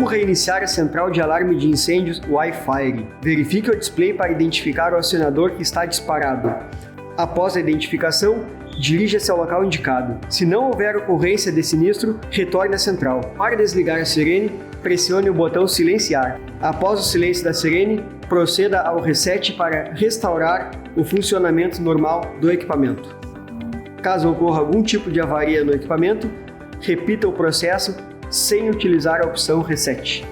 reiniciar a central de alarme de incêndios Wi-Fi. Verifique o display para identificar o acionador que está disparado. Após a identificação, dirija-se ao local indicado. Se não houver ocorrência de sinistro, retorne à central. Para desligar a sirene, pressione o botão silenciar. Após o silêncio da sirene, proceda ao reset para restaurar o funcionamento normal do equipamento. Caso ocorra algum tipo de avaria no equipamento, repita o processo sem utilizar a opção Reset.